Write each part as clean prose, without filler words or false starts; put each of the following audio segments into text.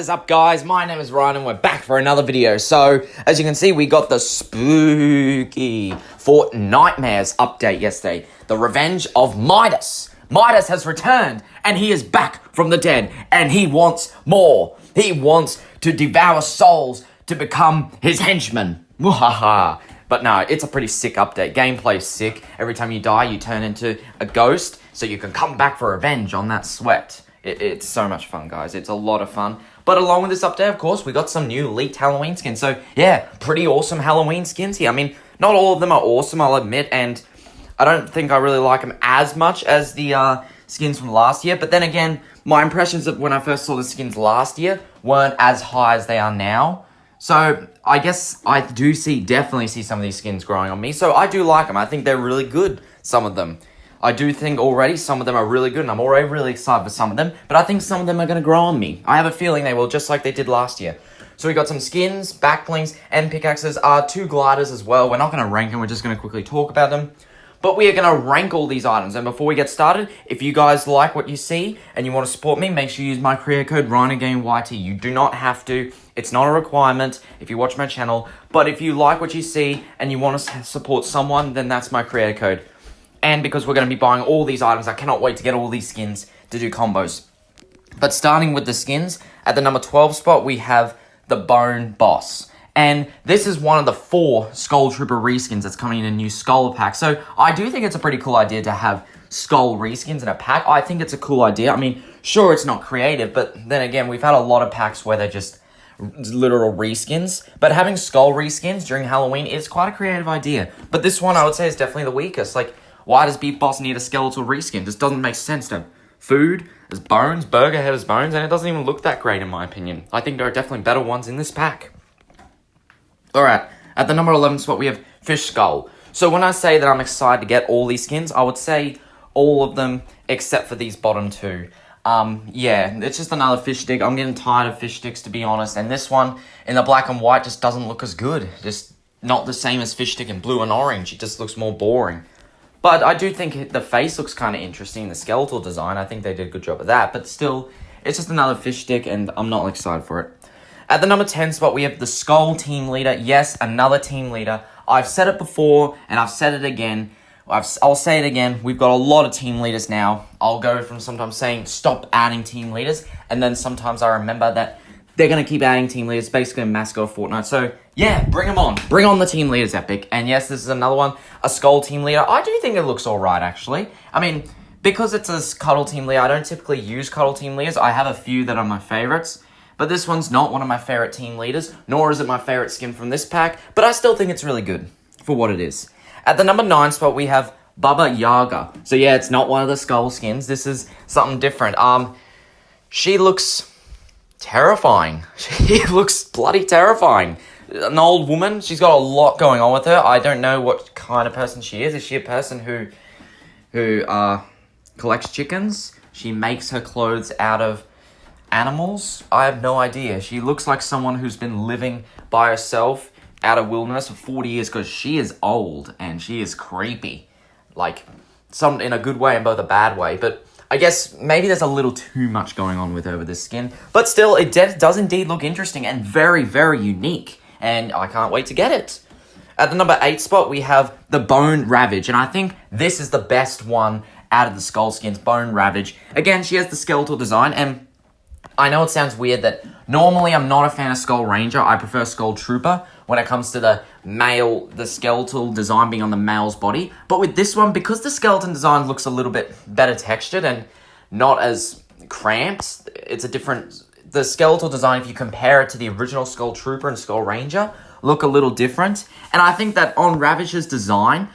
is up, guys? My name is Ryan and we're back for another video. So, as you can see, we got the spooky Fortnitemares update yesterday. The Revenge of Midas. Midas has returned and he is back from the dead and he wants more. He wants to devour souls to become his henchman. Muhaha. But no, it's a pretty sick update. Gameplay's sick. Every time you die, you turn into a ghost so you can come back for revenge on that sweat. It's so much fun, guys. It's a lot of fun. But along with this update, of course, we got some new leaked Halloween skins. So, yeah, pretty awesome Halloween skins here. I mean, not all of them are awesome, I'll admit. And I don't think I really like them as much as the skins from last year. But then again, my impressions of when I first saw the skins last year weren't as high as they are now. So, I guess I do definitely see some of these skins growing on me. So, I do like them. I think they're really good, some of them. I do think already some of them are really good, and I'm already really excited for some of them, but I think some of them are going to grow on me. I have a feeling they will, just like they did last year. So we got some skins, backblings, and pickaxes, 2 gliders as well. We're not going to rank them, we're just going to quickly talk about them. But we are going to rank all these items, and before we get started, if you guys like what you see, and you want to support me, make sure you use my creator code RhinoGameYT. You do not have to, it's not a requirement if you watch my channel, but if you like what you see, and you want to support someone, then that's my creator code. And because we're going to be buying all these items, I cannot wait to get all these skins to do combos. But starting with the skins, at the number 12 spot, we have the Bone Boss. And this is one of the 4 Skull Trooper reskins that's coming in a new Skull pack. So I do think it's a pretty cool idea to have Skull reskins in a pack. I think it's a cool idea. I mean, sure, it's not creative, but then again, we've had a lot of packs where they're just literal reskins. But having Skull reskins during Halloween is quite a creative idea. But this one, I would say, is definitely the weakest. Like, why does Beef Boss need a skeletal reskin? This doesn't make sense to food, as bones, burger head as bones, and it doesn't even look that great in my opinion. I think there are definitely better ones in this pack. Alright, at the number 11 spot we have Fish Skull. So when I say that I'm excited to get all these skins, I would say all of them except for these bottom 2. Yeah, it's just another fish stick. I'm getting tired of fish sticks, to be honest, and this one in the black and white just doesn't look as good. Just not the same as fish stick in blue and orange. It just looks more boring. But I do think the face looks kind of interesting, the skeletal design. I think they did a good job of that. But still, it's just another fish stick, and I'm not excited for it. At the number 10 spot, we have the Skull Team Leader. Yes, another Team Leader. I've said it before, and I've said it again. I'll say it again. We've got a lot of Team Leaders now. I'll go from sometimes saying, stop adding Team Leaders. And then sometimes I remember that they're going to keep adding Team Leaders, basically a mascot of Fortnite. So, yeah, bring them on. Bring on the Team Leaders, Epic. And yes, this is another one, a Skull Team Leader. I do think it looks alright, actually. I mean, because it's a Cuddle Team Leader, I don't typically use Cuddle Team Leaders. I have a few that are my favorites. But this one's not one of my favorite Team Leaders, nor is it my favorite skin from this pack. But I still think it's really good for what it is. At the number 9 spot, we have Baba Yaga. So, yeah, it's not one of the Skull skins. This is something different. She looks terrifying. She looks bloody terrifying. An old woman. She's got a lot going on with her. I don't know what kind of person she is. Is she a person who collects chickens? She makes her clothes out of animals? I have no idea. She looks like someone who's been living by herself out of wilderness for 40 years because she is old and she is creepy. Like, some in a good way and both a bad way, but I guess maybe there's a little too much going on with her with this skin. But still, it does indeed look interesting and very, very unique. And I can't wait to get it. At the number 8 spot, we have the Bone Ravage. And I think this is the best one out of the Skull skins, Bone Ravage. Again, she has the skeletal design. And I know it sounds weird that normally I'm not a fan of Skull Ranger. I prefer Skull Trooper when it comes to the skeletal design being on the male's body. But with this one, because the skeleton design looks a little bit better textured and not as cramped, the skeletal design, if you compare it to the original Skull Trooper and Skull Ranger, look a little different. And I think that on Ravage's design,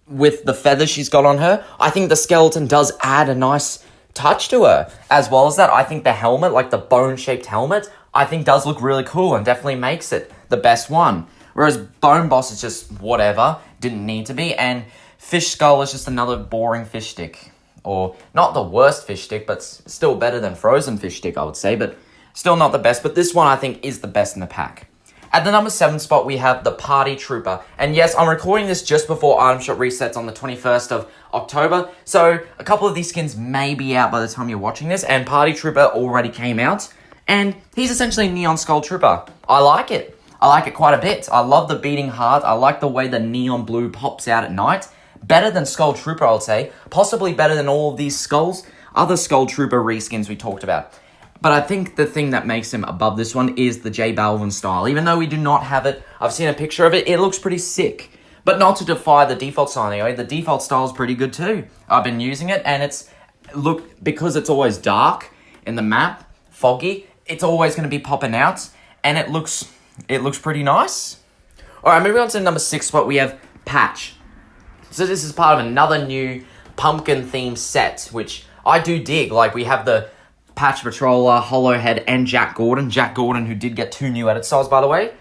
with the feathers she's got on her, I think the skeleton does add a nice touch to her. As well as that, I think the helmet, like the bone-shaped helmet, I think does look really cool and definitely makes it the best one. Whereas Bone Boss is just whatever, didn't need to be, and Fish Skull is just another boring fish stick. Or, not the worst fish stick, but still better than Frozen Fish Stick, I would say, but still not the best. But this one, I think, is the best in the pack. At the number 7 spot, we have the Party Trooper. And yes, I'm recording this just before Item Shop resets on the 21st of October. So, a couple of these skins may be out by the time you're watching this, and Party Trooper already came out. And he's essentially a Neon Skull Trooper. I like it. I like it quite a bit. I love the beating heart. I like the way the neon blue pops out at night. Better than Skull Trooper, I would say. Possibly better than all of these other Skull Trooper reskins we talked about. But I think the thing that makes him above this one is the J Balvin style. Even though we do not have it, I've seen a picture of it, it looks pretty sick. But not to defy the default style anyway, the default style is pretty good too. I've been using it, and because it's always dark in the map, foggy, it's always going to be popping out, and it looks pretty nice. Alright, moving on to the number 6 spot, we have Patch. So this is part of another new pumpkin themed set, which I do dig. Like, we have the Patch Patroller, Hollowhead, and Jack Gourdon. Jack Gourdon, who did get 2 new edit styles, by the way.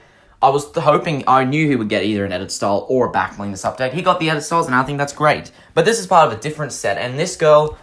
I knew he would get either an edit style or a backbling this update. He got the edit styles, and I think that's great. But this is part of a different set, and this girl,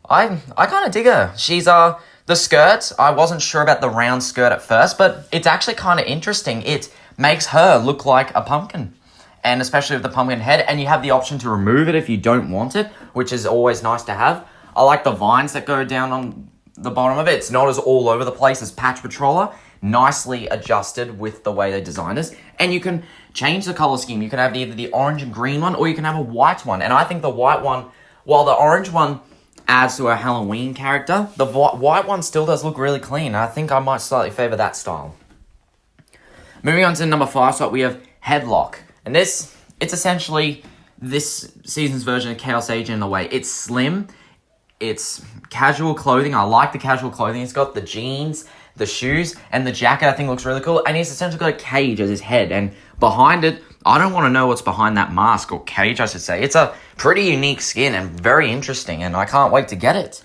I kind of dig her. She's, the skirt, I wasn't sure about the round skirt at first, but it's actually kind of interesting. It makes her look like a pumpkin, and especially with the pumpkin head, and you have the option to remove it if you don't want it, which is always nice to have. I like the vines that go down on the bottom of it. It's not as all over the place as Patch Patroller. Nicely adjusted with the way they designed this. And you can change the color scheme. You can have either the orange and green one, or you can have a white one. And I think the white one, while the orange one adds to a Halloween character, the white one still does look really clean. I think I might slightly favor that style. Moving on to number 5 spot, we have Headlock. And it's essentially this season's version of Chaos Agent in a way. It's slim. It's casual clothing. I like the casual clothing. It's got the jeans, the shoes, and the jacket I think looks really cool. And he's essentially got a cage as his head. And behind it, I don't want to know what's behind that mask, or cage I should say. It's a pretty unique skin and very interesting, and I can't wait to get it.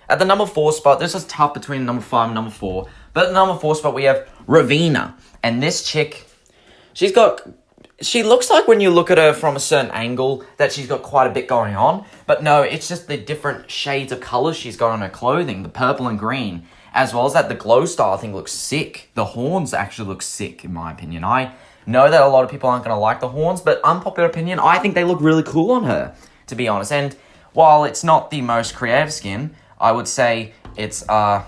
At the number 4 spot, this is tough between number 5 and number 4. But at the number 4 spot, we have Ravina. And this chick, she looks like when you look at her from a certain angle that she's got quite a bit going on. But no, it's just the different shades of colors she's got on her clothing, the purple and green. As well as that, the glow style I think looks sick. The horns actually look sick, in my opinion. I know that a lot of people aren't going to like the horns, but unpopular opinion, I think they look really cool on her, to be honest. And while it's not the most creative skin, I would say it's, out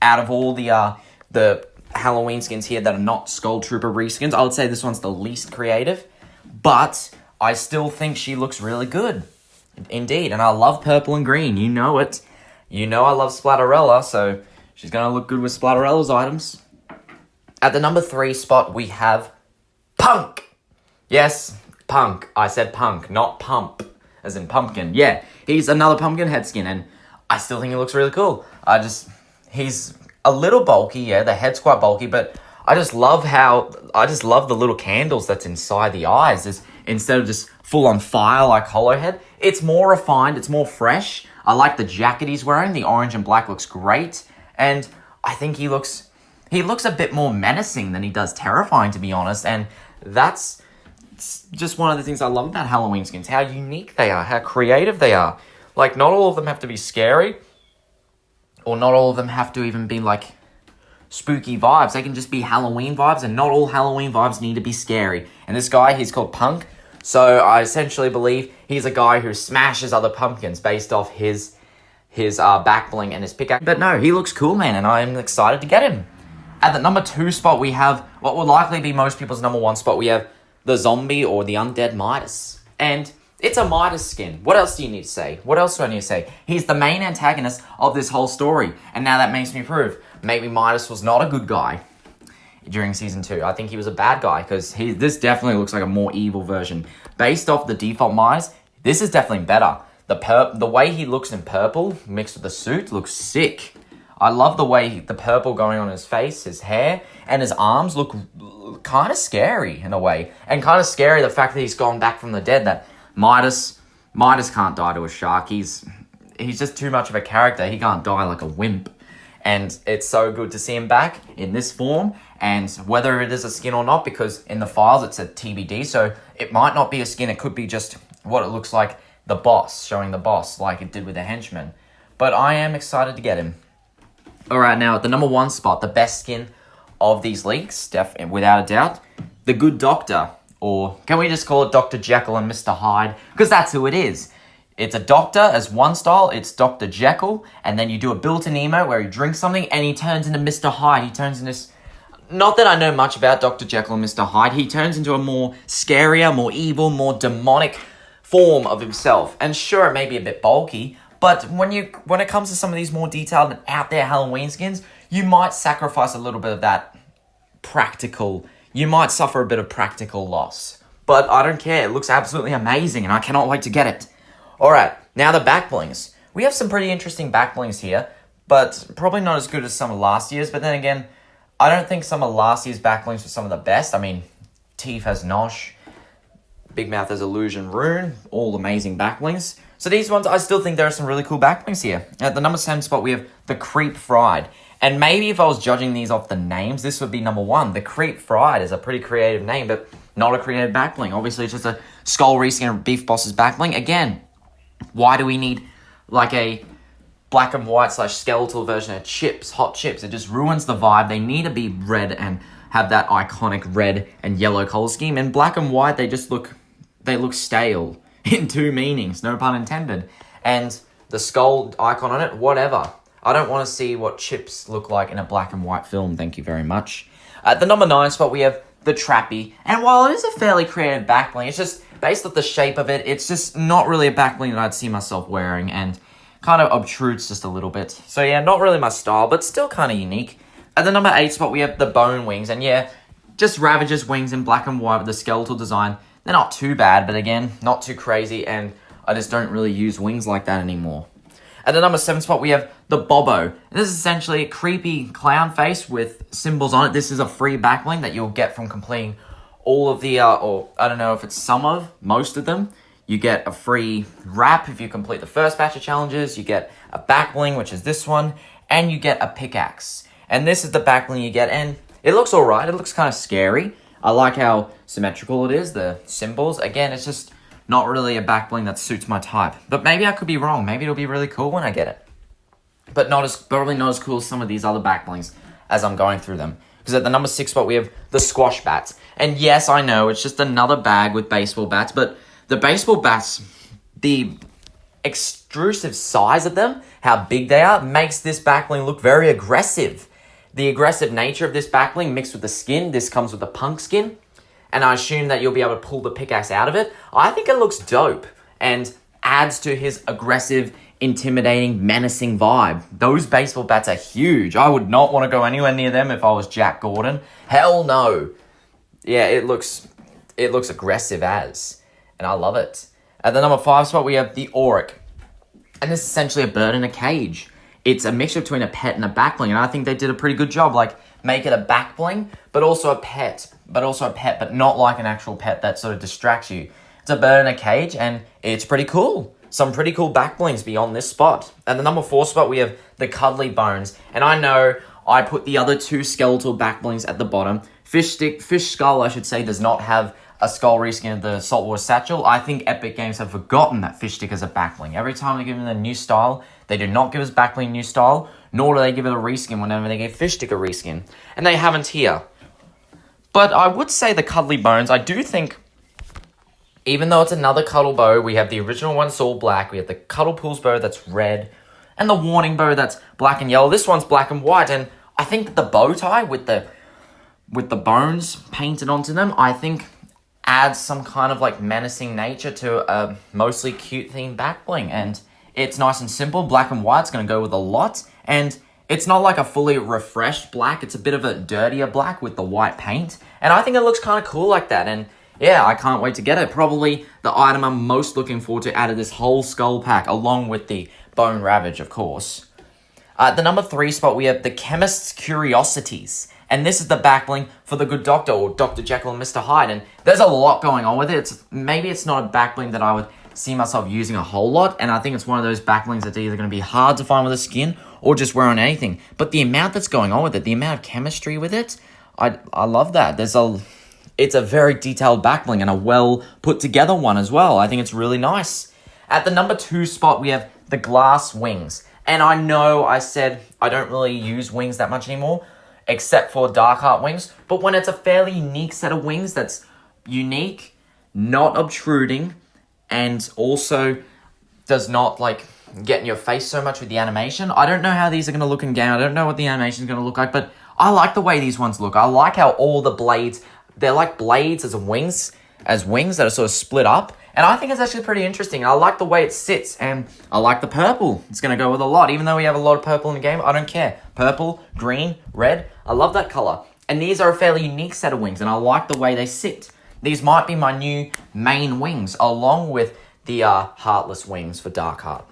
of all the Halloween skins here that are not Skull Trooper reskins, I would say this one's the least creative. But I still think she looks really good. Indeed. And I love purple and green. You know it. You know I love Splatterella, so she's going to look good with Splatterella's items. At the number 3 spot, we have Punk. Yes, Punk. I said Punk, not Pump, as in pumpkin. Yeah, he's another pumpkin head skin, and I still think he looks really cool. He's a little bulky, yeah, the head's quite bulky, but I just love the little candles that's inside the eyes. Instead of just full on fire like Hollowhead, it's more refined, it's more fresh. I like the jacket he's wearing. The orange and black looks great. And I think he looks a bit more menacing than he does terrifying, to be honest. And that's just one of the things I love about Halloween skins, how unique they are, how creative they are. Like, not all of them have to be scary, or not all of them have to even be, like, spooky vibes. They can just be Halloween vibes, and not all Halloween vibes need to be scary. And this guy, he's called Punk, so I essentially believe he's a guy who smashes other pumpkins based off his back bling and his pickaxe. But no, he looks cool, man, and I'm excited to get him. At the number 2 spot, we have what will likely be most people's number 1 spot. We have the zombie or the undead Midas. And it's a Midas skin. What else do you need to say? What else do I need to say? He's the main antagonist of this whole story. And now that makes me prove maybe Midas was not a good guy during Season 2. I think he was a bad guy, because this definitely looks like a more evil version. Based off the default Midas, this is definitely better. The way he looks in purple mixed with the suit looks sick. I love the way the purple going on his face, his hair, and his arms look kind of scary in a way. And kind of scary the fact that he's gone back from the dead, that Midas can't die to a shark. He's just too much of a character. He can't die like a wimp. And it's so good to see him back in this form. And whether it is a skin or not, because in the files it said TBD, so it might not be a skin. It could be just what it looks like, the boss, showing the boss like it did with the henchman. But I am excited to get him. Alright, now at the number 1 spot, the best skin of these leaks, without a doubt, the Good Doctor, or can we just call it Dr. Jekyll and Mr. Hyde? Because that's who it is. It's a doctor as one style, it's Dr. Jekyll, and then you do a built-in emote where he drinks something and he turns into Mr. Hyde. He turns into this... Not that I know much about Dr. Jekyll and Mr. Hyde. He turns into a more scarier, more evil, more demonic form of himself. And sure, it may be a bit bulky, but when it comes to some of these more detailed and out there Halloween skins, you might sacrifice a little bit of that practical... You might suffer a bit of practical loss. But I don't care. It looks absolutely amazing, and I cannot wait to get it. Alright, now the back blings. We have some pretty interesting back blings here, but probably not as good as some of last year's. But then again, I don't think some of last year's back blings were some of the best. I mean, Teeth has Nosh, Big Mouth has Illusion Rune, all amazing back blings. So these ones, I still think there are some really cool back blings here. At the number 7 spot, we have the Crypt Fried. And maybe if I was judging these off the names, this would be number 1. The Crypt Fried is a pretty creative name, but not a creative back bling. Obviously, it's just a Skull Reskin and Beef Boss's back bling. Again, why do we need like a black and white / skeletal version of chips, hot chips? It just ruins the vibe. They need to be red and have that iconic red and yellow color scheme. In black and white, they look stale in 2 meanings, no pun intended. And the skull icon on it, whatever. I don't want to see what chips look like in a black and white film, thank you very much. At the number 9 spot, we have the Trappy. And while it is a fairly creative back bling, it's just based off the shape of it, it's just not really a back bling that I'd see myself wearing, and kind of obtrudes just a little bit. So yeah, not really my style, but still kind of unique. At the number 8 spot, we have the Bone Wings, and yeah, just Ravager's wings in black and white with the skeletal design. They're not too bad, but again, not too crazy, and I just don't really use wings like that anymore. At the number 7 spot, we have the Bobo. This is essentially a creepy clown face with symbols on it. This is a free back bling that you'll get from completing all of the, or I don't know if it's some of, most of them. You get a free wrap if you complete the first batch of challenges. You get a back bling, which is this one, and you get a pickaxe. And this is the back bling you get, and it looks alright. It looks kind of scary. I like how symmetrical it is, the symbols. Again, it's just not really a back bling that suits my type. But maybe I could be wrong. Maybe it'll be really cool when I get it. But probably not as cool as some of these other back blings as I'm going through them. Because at the number 6 spot, we have the Squash Bats. And yes, I know, it's just another bag with baseball bats. But the baseball bats, the extrusive size of them, how big they are, makes this back bling look very aggressive. The aggressive nature of this back bling mixed with the skin, this comes with a punk skin. And I assume that you'll be able to pull the pickaxe out of it. I think it looks dope and adds to his aggressive, intimidating, menacing vibe. Those baseball bats are huge. I would not want to go anywhere near them if I was Jack Gourdon. Hell no. Yeah, it looks aggressive as, and I love it. At the number 5 spot, we have the Auric. And this is essentially a bird in a cage. It's a mixture between a pet and a back bling, and I think they did a pretty good job. Like, make it a back bling, but also a pet, but not like an actual pet that sort of distracts you. It's a bird in a cage, and it's pretty cool. Some pretty cool back blings beyond this spot. At the number 4 spot, we have the Cuddly Bones. And I know I put the other 2 skeletal back blings at the bottom. Fish Skull, I should say, does not have a skull reskin of the Saltwater Satchel. I think Epic Games have forgotten that Fish Stick is a back bling. Every time they give them a new style, they do not give us back bling new style, nor do they give it a reskin whenever they give Fish Stick a reskin. And they haven't here. But I would say the Cuddly Bones, I do think, even though it's another Cuddle Bow, we have the original one, it's all black. We have the Cuddle Pools Bow that's red, and the Warning Bow that's black and yellow. This one's black and white, and I think that the bow tie with the bones painted onto them, I think adds some kind of like menacing nature to a mostly cute themed back bling. And it's nice and simple. Black and white's going to go with a lot, and it's not like a fully refreshed black. It's a bit of a dirtier black with the white paint, and I think it looks kind of cool like that. And yeah, I can't wait to get it. Probably the item I'm most looking forward to out of this whole skull pack, along with the Bone Ravage, of course. At the number 3 spot, we have the Chemist's Curiosities. And this is the back bling for the Good Doctor, or Dr. Jekyll and Mr. Hyde. And there's a lot going on with it. Maybe it's not a back bling that I would see myself using a whole lot. And I think it's one of those back blings that's either going to be hard to find with a skin or just wear on anything. But the amount that's going on with it, the amount of chemistry with it, I love that. It's a very detailed back bling and a well put together one as well. I think it's really nice. At the number 2 spot, we have the Glass Wings. And I know I said I don't really use wings that much anymore, except for Dark Heart wings. But when it's a fairly unique set of wings that's unique, not obtruding, and also does not, like, get in your face so much with the animation. I don't know how these are going to look in game. I don't know what the animation is going to look like, but I like the way these ones look. I like how all the blades, they're like blades as wings that are sort of split up. And I think it's actually pretty interesting. I like the way it sits, and I like the purple. It's going to go with a lot. Even though we have a lot of purple in the game, I don't care. Purple, green, red, I love that color. And these are a fairly unique set of wings, and I like the way they sit. These might be my new main wings, along with the Heartless wings for Darkheart.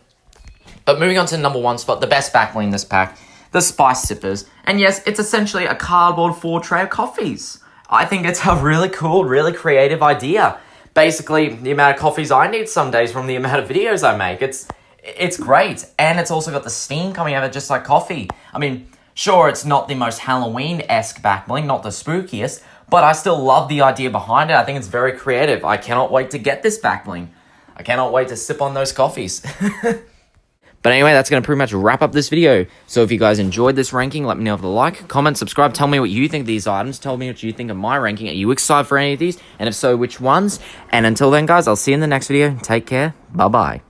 But moving on to the number 1 spot, the best back bling in this pack, the Spice Sippers. And yes, it's essentially a cardboard 4-tray of coffees. I think it's a really cool, really creative idea. Basically, the amount of coffees I need some days from the amount of videos I make. It's great. And it's also got the steam coming out of it just like coffee. I mean, sure, it's not the most Halloween-esque back bling, not the spookiest, but I still love the idea behind it. I think it's very creative. I cannot wait to get this back bling. I cannot wait to sip on those coffees. But anyway, that's going to pretty much wrap up this video. So if you guys enjoyed this ranking, let me know with a like, comment, subscribe. Tell me what you think of these items. Tell me what you think of my ranking. Are you excited for any of these? And if so, which ones? And until then, guys, I'll see you in the next video. Take care. Bye-bye.